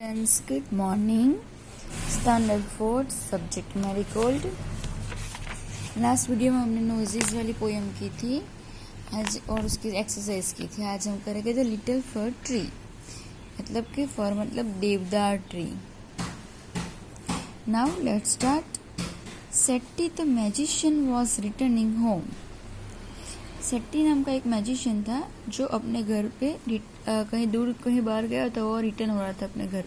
Friends, good morning. Standard 4 subject marigold. Last video में हमने noses वाली पोएम की थी आज और उसकी एक्सरसाइज की थी. आज हम करेंगे द लिटिल फर ट्री. मतलब कि फर मतलब देवदार tree. Now let's start. Setti the magician was returning home. Setti नाम का एक मैजिशियन था जो अपने घर पे कहीं दूर कहीं बाहर गया था और रिटर्न हो रहा था अपने घर.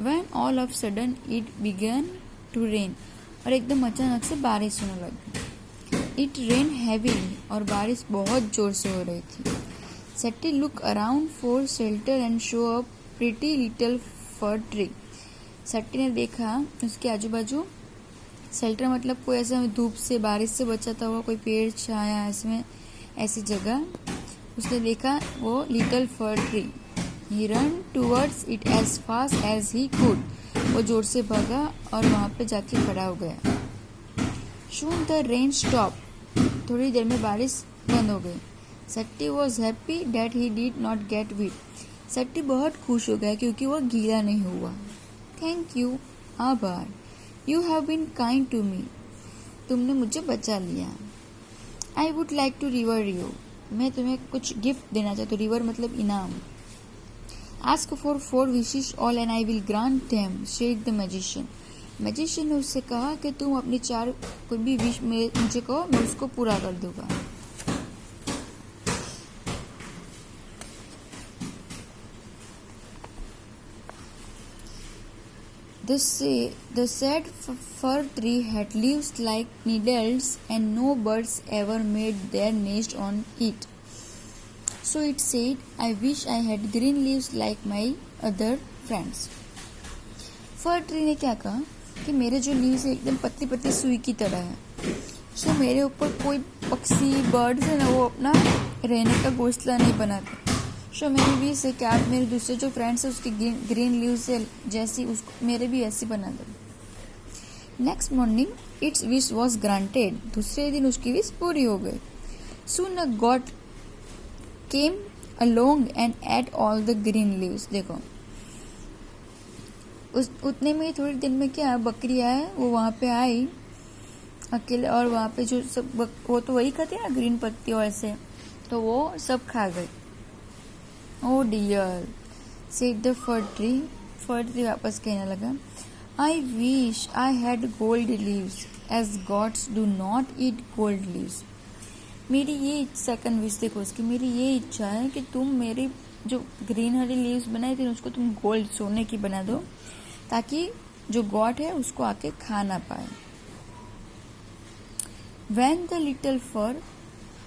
When all of sudden it began to rain. और एकदम अचानक से बारिश होने लगी. It rained heavily और बारिश बहुत जोर से हो रही थी. Shetty looked around for shelter and saw a pretty little fir tree. Shetty ने देखा उसके आजू बाजू. शेल्टर मतलब कोई ऐसा धूप से बारिश से बचाता हुआ कोई पेड़ छाया इसमें ऐसी जगह. उसने देखा वो little for tree. He ran towards it as fast as he could. वो जोर से भागा और वहाँ पे जाके खड़ा हो गया. Soon the rain stopped. थोड़ी देर में बारिश बंद हो गई. Shetty was happy that he did not get wet. Shetty बहुत खुश हो गया क्योंकि वो गीला नहीं हुआ. Thank you. आभार. You have been kind to me. तुमने मुझे बचा लिया. I would like to reward you. मैं तुम्हें कुछ गिफ्ट देना चाहता हूँ. रिवर मतलब इनाम. Ask for 4 wishes all and I will grant them, said the magician. Magician ने उससे कहा कि तुम अपनी 4 कोई भी विश मुझे कहो मैं उसको पूरा कर दूंगा. The sad fir tree had leaves like needles and no birds ever made their nest on it. So it said, I wish I had green leaves like my other friends. For tree ने क्या कहा कि मेरे जो leaves है एकदम पतली पतली सुई की तरह है. सो मेरे ऊपर कोई पक्षी बर्ड्स है ना वो अपना रहने का घोंसला नहीं बनाते. सो मेरी विश है कि आप मेरे दूसरे जो फ्रेंड्स है उसकी ग्रीन लीव्स है जैसी उसको मेरे भी ऐसी बना दो. Next morning it's wish was granted. दूसरे दिन उसकी विश पूरी हो गई. सून अ God came along and ate all the green leaves. देखो उतने में ही थोड़ी दिन में क्या बकरियां है वो वहाँ पे आई अकेले और वहाँ पे जो सब वो तो वही खाते ना ग्रीन पत्ती और ऐसे तो वो सब खा गई. Oh dear, said the fir tree. For tree वापस कहने लगा I wish I had gold leaves as gods do not eat gold leaves. मेरी ये सेकंड विश देखो उसकी. मेरी ये इच्छा है कि तुम मेरी जो ग्रीन हरी लीव्स बनाई थी उसको तुम गोल्ड सोने की बना दो ताकि जो गॉड है उसको आके खा ना पाए. When the little fir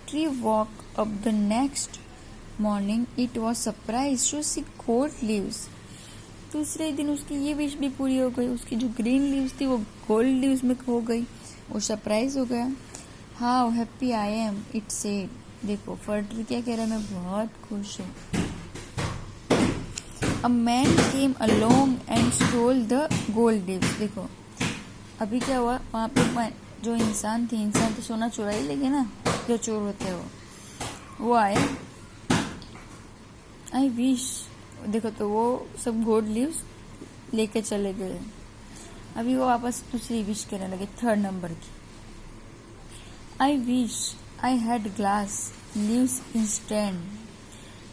tree woke up the next morning, it was surprised to see gold leaves. दूसरे दिन उसकी ये विश भी पूरी हो गई. उसकी जो ग्रीन लीव्स थी वो गोल्ड लीव्स में हो गई. वो सरप्राइज हो गया. How happy I am, it said. देखो फर ट्री क्या कह रहा है मैं बहुत खुश हूँ. A man came along and stole the gold leaves. देखो अभी क्या हुआ वहाँ पे जो इंसान तो सोना चुरा ही लेंगे ना जो चोर होते हैं वो आए. I wish देखो तो वो सब गोल्ड लीव्स लेके चले गए. अभी वो वापस दूसरी विश करने लगे 3rd नंबर की. I wish I had glass leaves instead.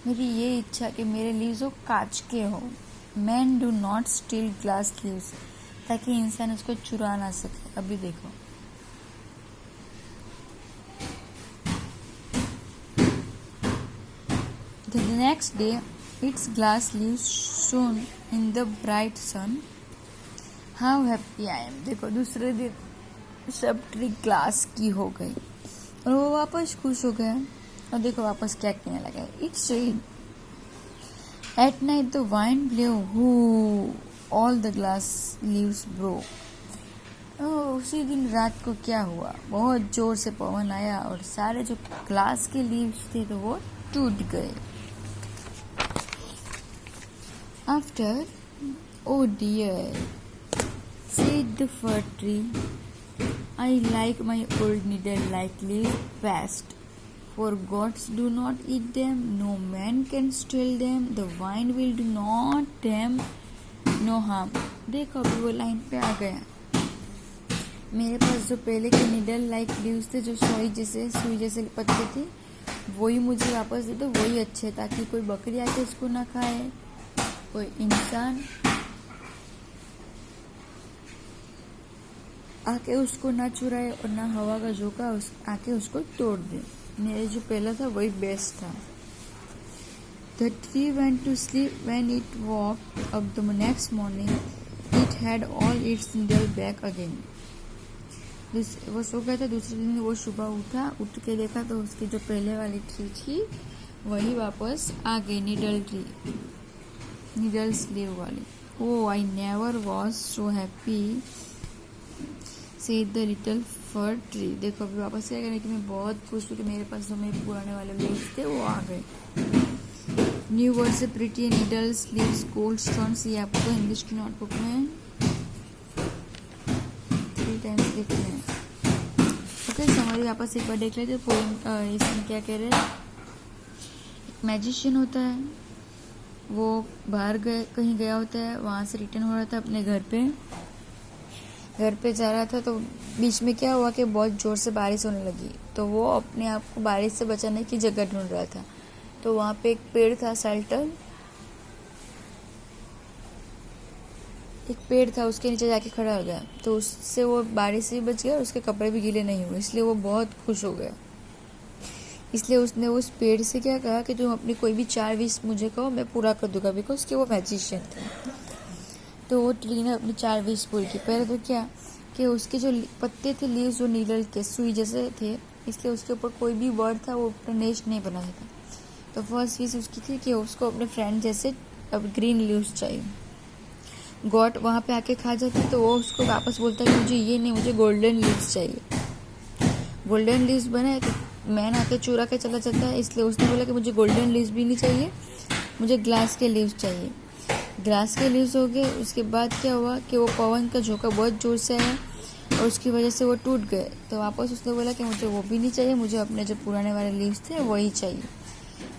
मेरी ये इच्छा कि मेरे लीव्स हो कांच के हो. Men do not steal glass leaves. ताकि इंसान उसको चुरा ना सके. अभी देखो The next day its glass leaves shone in the bright sun. How happy I am. देखो दूसरे दिन सब ट्री ग्लास की हो गई और वो वापस खुश हो गया. और देखो वापस क्या कहने लगा. It's said at night the wind blew who all the glass leaves broke. उसी दिन रात को क्या हुआ बहुत जोर से पवन आया और सारे जो ग्लास के लीव्स थे तो वो टूट गए. After oh dear said the fir tree, I like my old needle-like leaves best, for gods do not eat them, no man can steal them, the wind will do not them no harm. देखो अभी वो line पे आ गया। मेरे पास जो पहले के needle like leaves थे, जो सुई जैसे पत्ते थे, वही मुझे वापस दे दो, वही अच्छे, ताकि कोई बकरी आके उसको ना खाए, कोई इंसान आके उसको ना चुराए और ना हवा का झोंका आके उसको तोड़ दे। मेरे जो पहला था वही बेस्ट था। The tree went to sleep. When it woke up the next morning, it had all its needle back again. वो सो गया था। दूसरे दिन वो सुबह उठा, उठ के देखा तो उसकी जो पहले वाली ट्री थी वही वापस आ गई, नीडल स्लीव वाली। Oh, I never was so happy, said the little fir tree. देखो अभी वापस क्या कहने कि मैं बहुत खुश हूँ कि मेरे पास जो मेरे पुराने वाले लीव्स थे वो आ गए। न्यू वर्ड से pretty, needles, leaves, gold stones, ये आपको इंग्लिश की नोटबुक में 3 टाइम्स लिखने हैं। ओके, समरी वापस एक बार देख लेते। पोएम इसमें क्या कह रहे हैं। एक मैजिशियन होता है, वो बाहर कहीं गया होता है, वहाँ से रिटर्न हो रहा था अपने घर पे जा रहा था। तो बीच में क्या हुआ कि बहुत ज़ोर से बारिश होने लगी, तो वो अपने आप को बारिश से बचाने की जगह ढूंढ रहा था। तो वहाँ पे एक पेड़ था, शेल्टर, एक पेड़ था, उसके नीचे जाके खड़ा हो गया। तो उससे वो बारिश से भी बच गया और उसके कपड़े भी गीले नहीं हुए, इसलिए वो बहुत खुश हो गया। इसलिए उसने उस पेड़ से क्या कहा कि तुम अपनी कोई भी 4 विश मुझे कहो, मैं पूरा कर दूंगा, बिकॉज कि वो मैजिशियन था। तो वो ट्री ने अपनी 4 विश पूरी की। पहले तो क्या कि उसके जो पत्ते थे, लीव्स, जो नीडल के सुई जैसे थे, इसलिए उसके ऊपर कोई भी वर्ड था वो अपना नेस्ट नहीं बना था। तो फर्स्ट विश उसकी थी कि उसको अपने फ्रेंड जैसे अब ग्रीन लीव्स चाहिए। गॉड वहाँ पे आके खा जाती तो वो उसको वापस बोलता कि मुझे ये नहीं, मुझे गोल्डन लीव्स चाहिए। गोल्डन लीव्स बने तो मैन आके चुरा के चला जाता है, इसलिए उसने बोला कि मुझे गोल्डन लीव्स भी नहीं चाहिए, मुझे ग्लास के लीव्स चाहिए। ग्लास के लीव्स हो गए। उसके बाद क्या हुआ कि वो पवन का झोंका बहुत जोर से आया और उसकी वजह से वो टूट गए। तो वापस उसने बोला कि मुझे वो भी नहीं चाहिए, मुझे अपने जो पुराने वाले लीव्स थे वही चाहिए।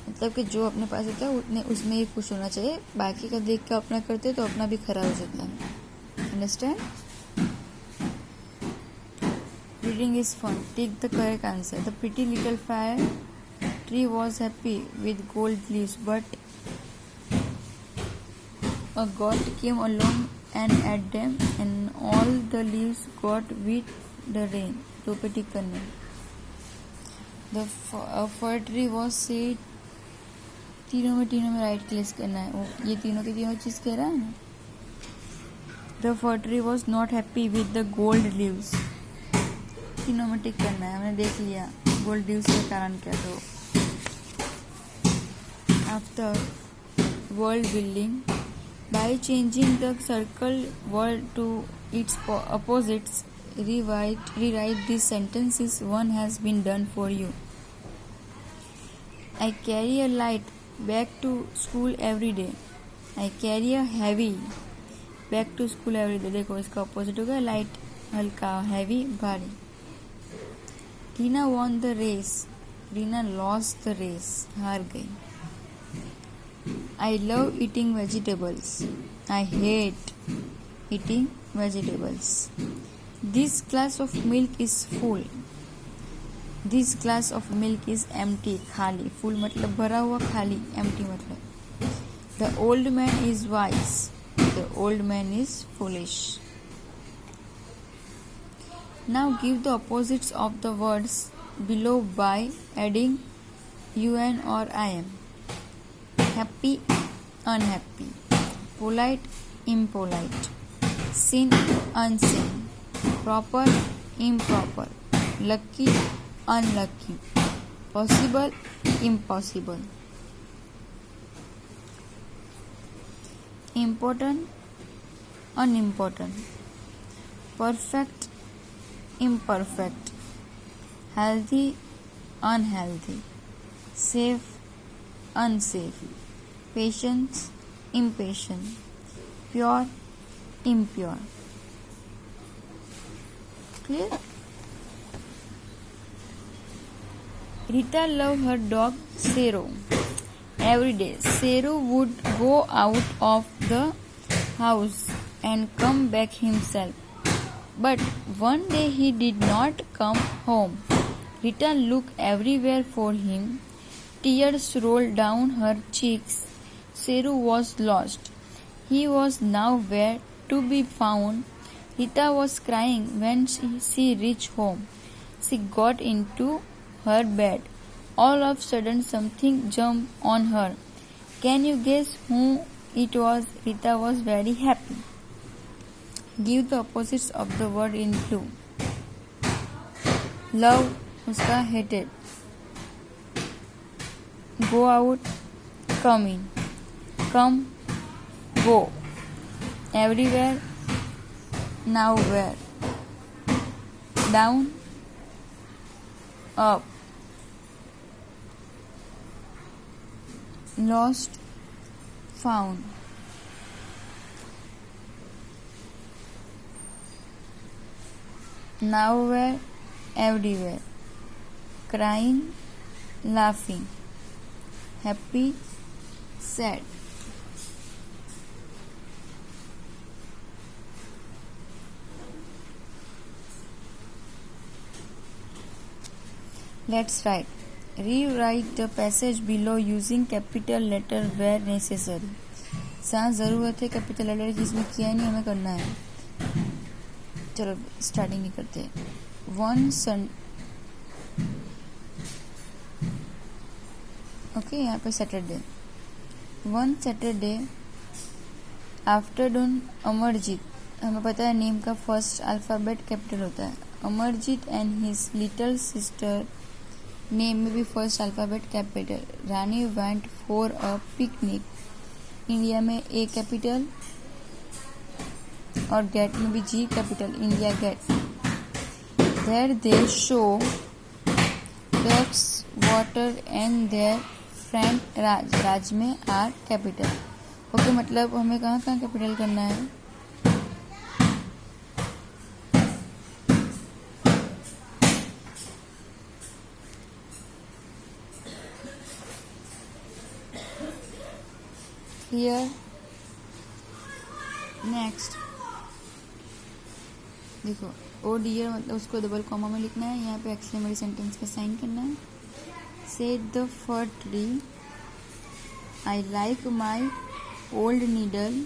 मतलब कि जो अपने पास होता है उतने उसमें ही खुश होना चाहिए, बाकी का देख के अपना करते तो अपना भी खराब हो जाता है। Understand? Reading is fun. Take the correct answer. The pretty little fire tree was happy with gold leaves, but a goat came along and ate them, and all the leaves got with the rain. तो पे टिक करना। The fir tree was said. तीनों में right click करना है। वो ये तीनों की तीनों चीज कह रहा है ना। The fir tree was not happy with the gold leaves. तीनों में टिक करना है। हमने देख लिया गोल्ड लीव्स के कारण क्या। तो after world building, by changing the circle word to its opposites, rewrite these sentences. One has been done for you. I carry a light back to school every day. I carry a heavy back to school every day. देखो इसका opposite होगा, light हल्का, heavy भारी। Reena won the race. Reena lost the race. हार गई। I love eating vegetables. I hate eating vegetables. This glass of milk is full. This glass of milk is empty. खाली, full मतलब भरा हुआ, खाली empty मतलब। The old man is wise. The old man is foolish. Now give the opposites of the words below by adding un or im. Happy, unhappy. Polite, impolite. Seen, unseen. Proper, improper. Lucky, unlucky. Possible, impossible. Important, unimportant. Perfect, imperfect. Healthy, unhealthy. Safe, unsafe. Patience, impatient. Pure, impure. Clear? Rita loved her dog Sero. Every day Sero would go out of the house and come back himself. But one day he did not come home. Rita looked everywhere for him. Tears rolled down her cheeks. Seru was lost. He was nowhere to be found. Rita was crying when she reached home. She got into her bed. All of a sudden something jumped on her. Can you guess who it was? Rita was very happy. Give the opposites of the word in clue. Love उसका hated. Go out, come in. Come, go. Everywhere, nowhere. Down, up. Lost, found. Nowhere, everywhere. Crying, laughing. Happy, sad. Let's write. Rewrite the passage below using capital letter where necessary. जहाँ ज़रूरत है capital letter जिसमें किया नहीं हमें करना है. चलो स्टार्टिंग ही करते हैं. ओके यहाँ पे Saturday. One Saturday afternoon Amarjeet, हमें पता है नेम का फर्स्ट अल्फ़ाबेट कैपिटल होता है. Amarjeet and his little sister, name में भी first alphabet capital. Rani went for a picnic. India में ए कैपिटल और गेट में भी G capital. India gate. There they show ducks water and their friend Raj. Raj में R capital. Okay मतलब हमें कहाँ कहाँ कैपिटल करना है. क्लियर. नेक्स्ट देखो ओ डियर मतलब उसको डबल कॉमा में लिखना है. यहाँ पे एक्सक्लेमेटरी सेंटेंस का साइन करना है. Said the fir tree, I like my old needle,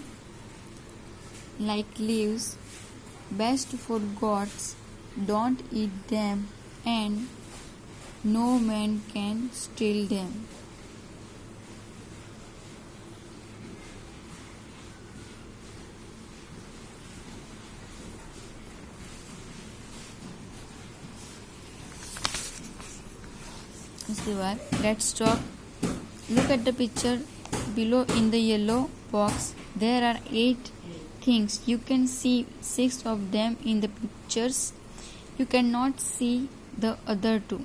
like leaves, best for gods, don't eat them, and no man can steal them. उसके बाद let's talk. Look at the picture below in the yellow box. There are 8 things. You can see 6 of them in the pictures. You cannot see the other 2.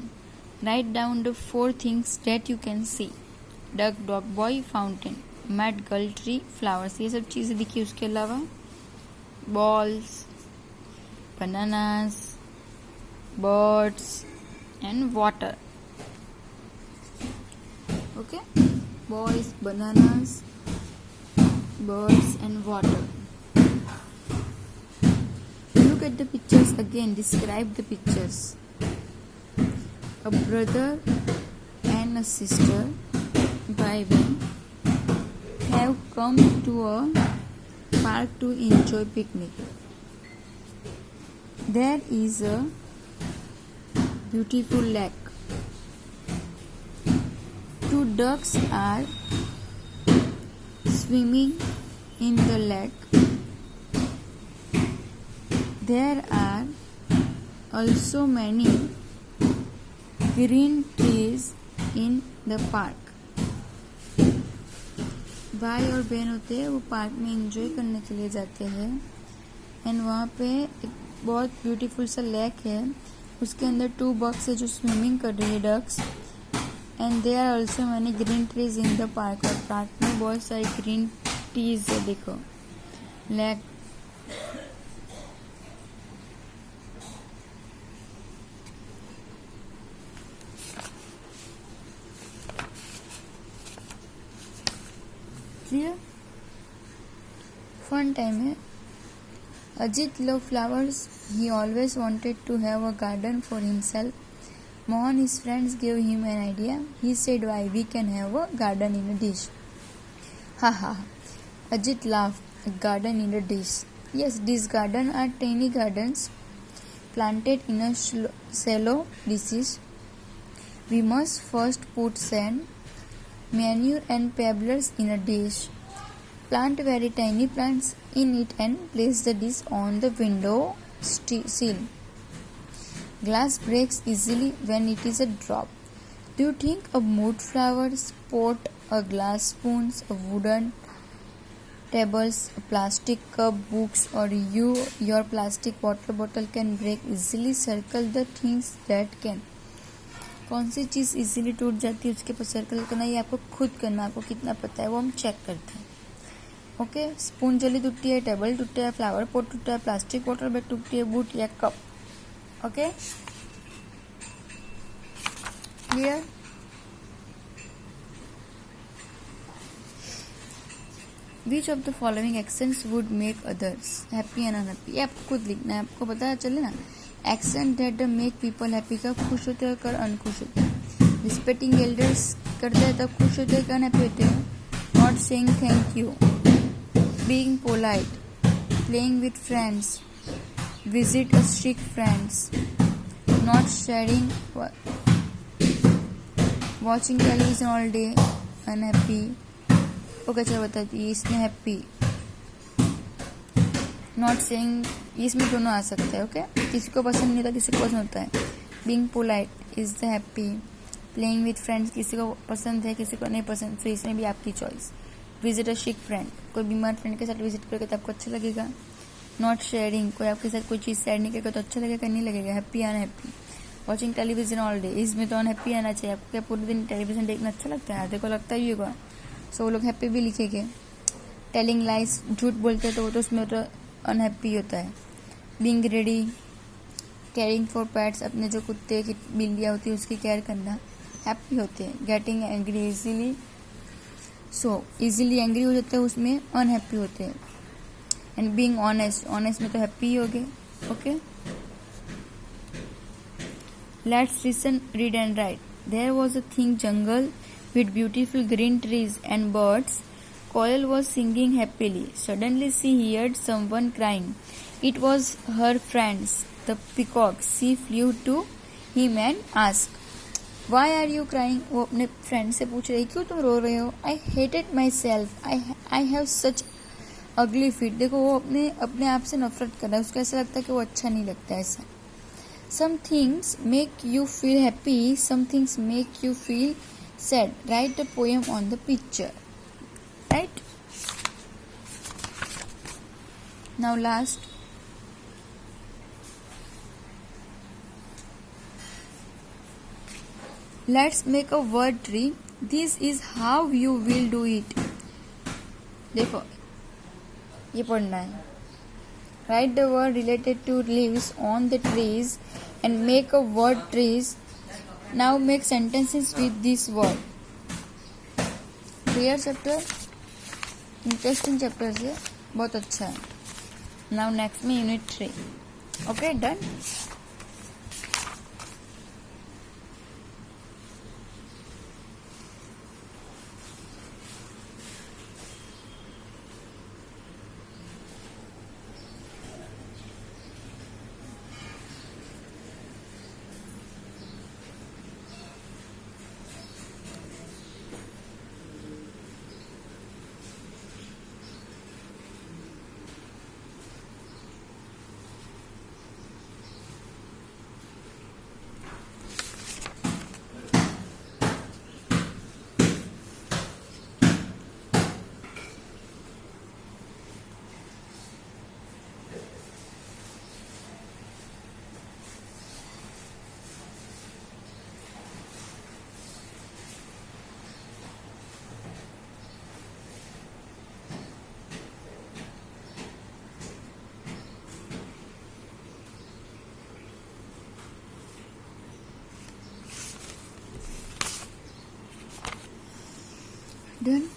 Write down the 4 things that you can see. Duck, dog, boy, fountain, mat, girl, tree, flowers. ये सब चीज़ें दिखी. उसके अलावा balls, bananas, birds and water. Okay, boys, bananas, birds and water. Look at the pictures again. Describe the pictures. A brother and a sister, भाई-बहन, have come to a park to enjoy picnic. There is a beautiful lake. 2 ducks are swimming in the lake. There are also many green trees in the park. भाई और बहन होते हैं वो park में enjoy करने के लिए जाते हैं. एंड वहाँ पे एक बहुत ब्यूटीफुल सा लेक है. उसके अंदर 2 बक्स है जो स्विमिंग कर रही है, ducks. And there are also many green trees in the park. और पार्क में बहुत सारी ग्रीन ट्रीज है. देखो लेक. क्लियर. फन टाइम है. Ajit loved flowers. He always wanted to have a garden for himself. Mohan, his friends, gave him an idea. He said, "Why, we can have a garden in a dish." Ha ha. Ajit laughed. A garden in a dish. Yes, these gardens are tiny gardens planted in a shallow dishes. We must first put sand, manure and pebbles in a dish. Plant very tiny plants in it and place the dish on the window sill. Glass breaks easily when it is a drop. Do you think a mood flower pot, a glass spoons, a wooden tables, a plastic cup, books, or your plastic water bottle can break easily? Circle the things that can. कौन सी चीज़ easily टूट जाती है उसके पर circle करना, ये आपको खुद करना. आपको कितना पता है वो हम चेक करते हैं. ओके, स्पून जल्दी टूटती है, टेबल टूटता है, फ्लावर पॉट टूटता है, प्लास्टिक वाटर बैग टूटती है, बूट या cup. Okay, clear. Which of the following actions would make others happy and unhappy. ये आपको खुद लिखना है, आपको पता चले ना. Action that make people happy, कब खुश होते हैं, कर अनखुश होते हैं. रिस्पेक्टिंग एल्डर्स करते हैं तब खुश होते हैं, कर अनहैप्पी होते हैं. Not saying thank you, being polite, playing with friends, visit a sick friends, not sharing, watching television all day, unhappy. Okay, चलो बताती है इसमें हैप्पी. नॉट सेइंग, इसमें दोनों आ सकते हैं. ओके, किसी को पसंद नहीं होता, किसी को पसंद होता है. Being polite is the happy. Playing with friends किसी को पसंद है, किसी को नहीं पसंद, तो इसमें भी आपकी choice. Visit a sick friend, कोई बीमार फ्रेंड के साथ विजिट करेगा तो आपको अच्छा लगेगा. नॉट शेयरिंग, कोई आपके साथ कोई चीज़ शेयर नहीं करेगा तो अच्छा लगेगा, नहीं लगेगा. Happy unhappy. Watching television all day, इसमें तो अनहैप्पी आना चाहिए. आपको क्या पूरे दिन टेलीविजन देखना अच्छा लगता है? आधे को लगता ही होगा, सो वो लोग हैप्पी भी लिखेंगे. टेलिंग लाइज, झूठ बोलते हैं तो वो तो उसमें तो अनहैप्पी होता है. Being ready, caring for pets, अपने जो कुत्ते की बिल्लियाँ होती है उसकी केयर करना, हैप्पी होते हैं. Getting angry easily, so easily angry हो जाते हैं, उसमें अनहैप्पी होते हैं. एंड बीइंग ऑनेस्ट, ऑनेस्ट में तो हैप्पी ही हो गए. Okay, let's listen, read and write. There was a thick jungle with beautiful green trees and birds. Coral was singing happily. Suddenly she heard someone crying. It was her friends, the peacock. She flew to him and asked, "Why are you crying?" वो अपने friend से पूछ रही, क्यों तुम रो रहे हो? I hated myself. I have such ugly feet. देखो वो अपने आप से नफरत कर रहा है. उसको ऐसा लगता है कि वो अच्छा नहीं लगता है. ऐसा. Some things make you feel happy. Some things make you feel sad. Write the poem on the picture. Right? Now last. Let's make a word tree. This is how you will do it. देखो ये पढ़ना है. Write the word related to leaves on the trees and make a word trees. Now make sentences with this word. Clear chapter? Interesting chapter है, बहुत अच्छा है. Now next में unit 3. Okay, done? Done?